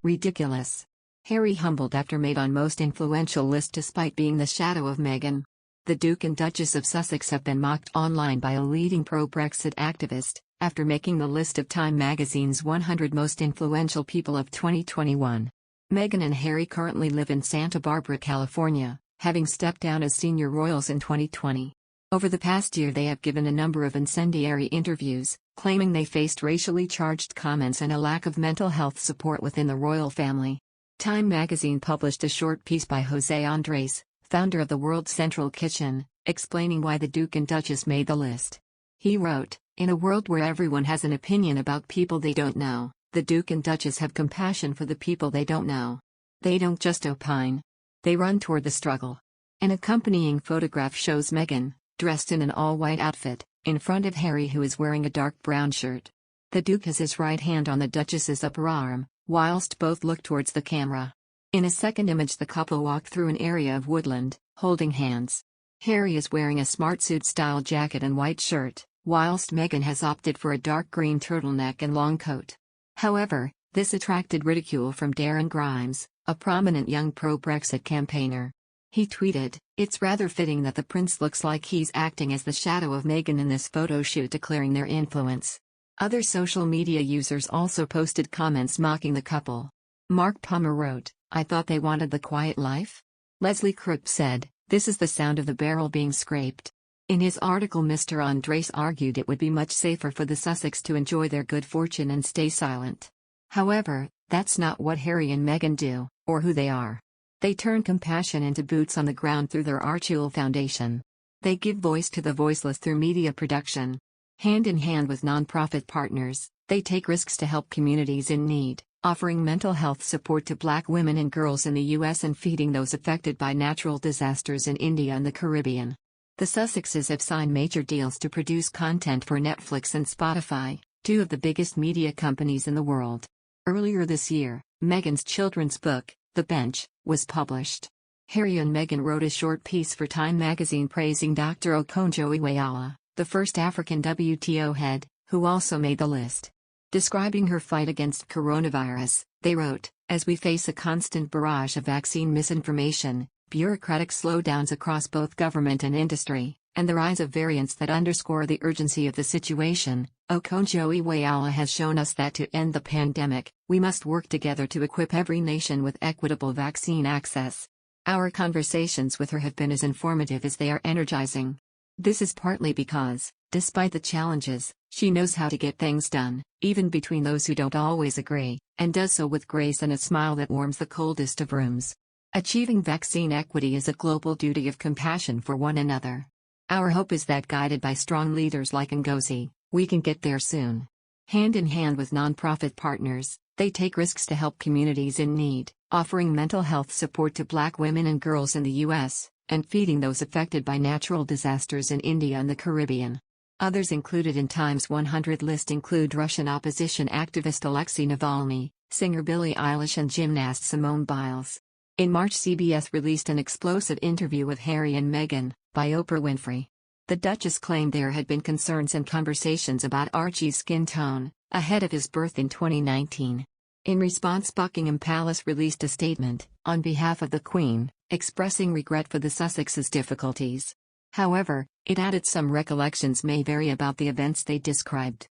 Ridiculous. Harry humbled after made on most influential list despite being the shadow of Meghan. The Duke and Duchess of Sussex have been mocked online by a leading pro-Brexit activist, after making the list of Time magazine's 100 most influential people of 2021. Meghan and Harry currently live in Santa Barbara, California, having stepped down as senior royals in 2020. Over the past year they have given a number of incendiary interviews, claiming they faced racially charged comments and a lack of mental health support within the royal family. Time magazine published a short piece by Jose Andres, founder of the World Central Kitchen, explaining why the Duke and Duchess made the list. He wrote, "In a world where everyone has an opinion about people they don't know, the Duke and Duchess have compassion for the people they don't know. They don't just opine. They run toward the struggle." An accompanying photograph shows Meghan, dressed in an all-white outfit, in front of Harry who is wearing a dark brown shirt. The Duke has his right hand on the Duchess's upper arm, whilst both look towards the camera. In a second image the couple walk through an area of woodland, holding hands. Harry is wearing a smart suit-style jacket and white shirt, whilst Meghan has opted for a dark green turtleneck and long coat. However, this attracted ridicule from Darren Grimes, a prominent young pro-Brexit campaigner. He tweeted, "It's rather fitting that the prince looks like he's acting as the shadow of Meghan in this photo shoot, declaring their influence." Other social media users also posted comments mocking the couple. Mark Palmer wrote, "I thought they wanted the quiet life?" Leslie Crook said, "This is the sound of the barrel being scraped." In his article Mr. Andres argued it would be much safer for the Sussex to enjoy their good fortune and stay silent. However, that's not what Harry and Meghan do, or who they are. They turn compassion into boots on the ground through their Archie Foundation. They give voice to the voiceless through media production. Hand in hand with non-profit partners, they take risks to help communities in need, offering mental health support to Black women and girls in the U.S. and feeding those affected by natural disasters in India and the Caribbean. The Sussexes have signed major deals to produce content for Netflix and Spotify, two of the biggest media companies in the world. Earlier this year, Meghan's children's book, The Bench, was published. Harry and Meghan wrote a short piece for Time magazine praising Dr. Okonjo-Iweala, the first African WTO head, who also made the list. Describing her fight against coronavirus, they wrote, "As we face a constant barrage of vaccine misinformation, bureaucratic slowdowns across both government and industry, and the rise of variants that underscore the urgency of the situation, Okonjo-Iweala has shown us that to end the pandemic, we must work together to equip every nation with equitable vaccine access. Our conversations with her have been as informative as they are energizing. This is partly because, despite the challenges, she knows how to get things done, even between those who don't always agree, and does so with grace and a smile that warms the coldest of rooms. Achieving vaccine equity is a global duty of compassion for one another. Our hope is that guided by strong leaders like Ngozi, we can get there soon." Hand in hand with non-profit partners, they take risks to help communities in need, offering mental health support to Black women and girls in the U.S., and feeding those affected by natural disasters in India and the Caribbean. Others included in Time's 100 list include Russian opposition activist Alexei Navalny, singer Billie Eilish and gymnast Simone Biles. In March CBS released an explosive interview with Harry and Meghan, by Oprah Winfrey. The Duchess claimed there had been concerns and conversations about Archie's skin tone, ahead of his birth in 2019. In response Buckingham Palace released a statement, on behalf of the Queen, expressing regret for the Sussexes' difficulties. However, it added some recollections may vary about the events they described.